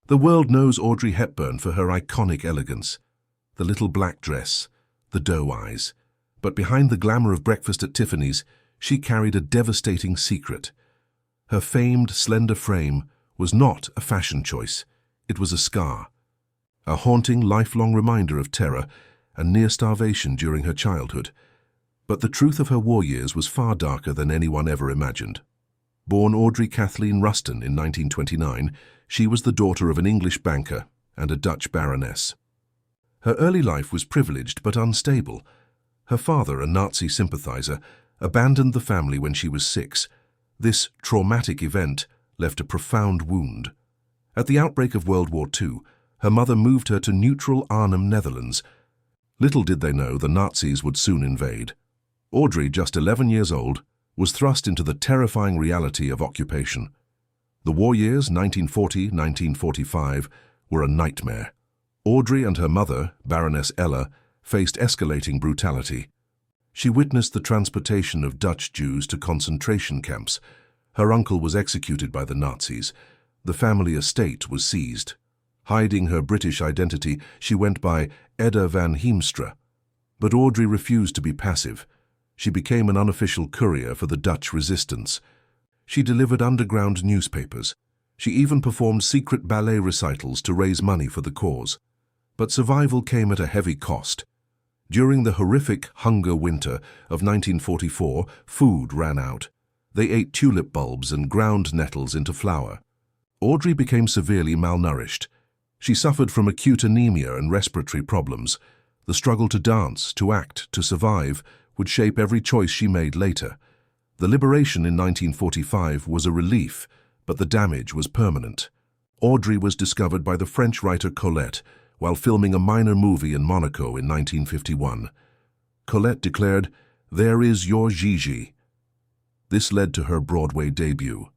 The world knows Audrey Hepburn for her iconic elegance, the little black dress, the doe eyes. But behind the glamour of Breakfast at Tiffany's, she carried a devastating secret. Her famed, slender frame was not a fashion choice. It was a scar, a haunting, lifelong reminder of terror and near starvation during her childhood. But the truth of her war years was far darker than anyone ever imagined. Born Audrey Kathleen Ruston in 1929, she was the daughter of an English banker and a Dutch baroness. Her early life was privileged but unstable. Her father, a Nazi sympathizer, abandoned the family when she was 6. This traumatic event left a profound wound. At the outbreak of World War II, her mother moved her to neutral Arnhem, Netherlands. Little did they know the Nazis would soon invade. Audrey, just 11 years old, was thrust into the terrifying reality of occupation. The war years, 1940-1945, were a nightmare. Audrey and her mother, Baroness Ella, faced escalating brutality. She witnessed the transportation of Dutch Jews to concentration camps. Her uncle was executed by the Nazis. The family estate was seized. Hiding her British identity, she went by Edda van Heemstra. But Audrey refused to be passive. She became an unofficial courier for the Dutch resistance. She delivered underground newspapers. She even performed secret ballet recitals to raise money for the cause. But survival came at a heavy cost. During the horrific hunger winter of 1944, food ran out. They ate tulip bulbs and ground nettles into flour. Audrey became severely malnourished. She suffered from acute anemia and respiratory problems. The struggle to dance, to act, to survive would shape every choice she made later. The liberation in 1945 was a relief, but the damage was permanent. Audrey was discovered by the French writer Colette while filming a minor movie in Monaco in 1951. Colette declared, "There is your Gigi." This led to her Broadway debut.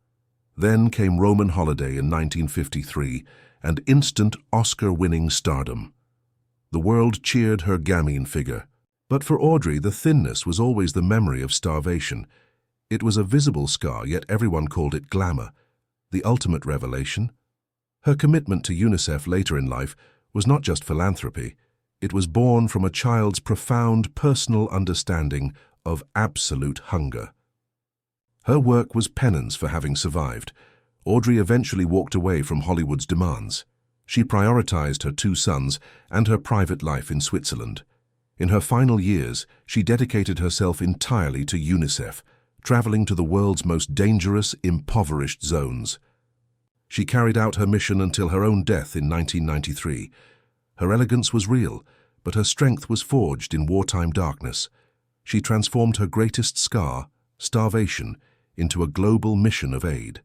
Then came Roman Holiday in 1953 and instant Oscar-winning stardom. The world cheered her gamine figure. But for Audrey, the thinness was always the memory of starvation. It was a visible scar, yet everyone called it glamour. The ultimate revelation? Her commitment to UNICEF later in life was not just philanthropy. It was born from a child's profound personal understanding of absolute hunger. Her work was penance for having survived. Audrey eventually walked away from Hollywood's demands. She prioritized her 2 sons and her private life in Switzerland. In her final years, she dedicated herself entirely to UNICEF, traveling to the world's most dangerous, impoverished zones. She carried out her mission until her own death in 1993. Her elegance was real, but her strength was forged in wartime darkness. She transformed her greatest scar, starvation, into a global mission of aid.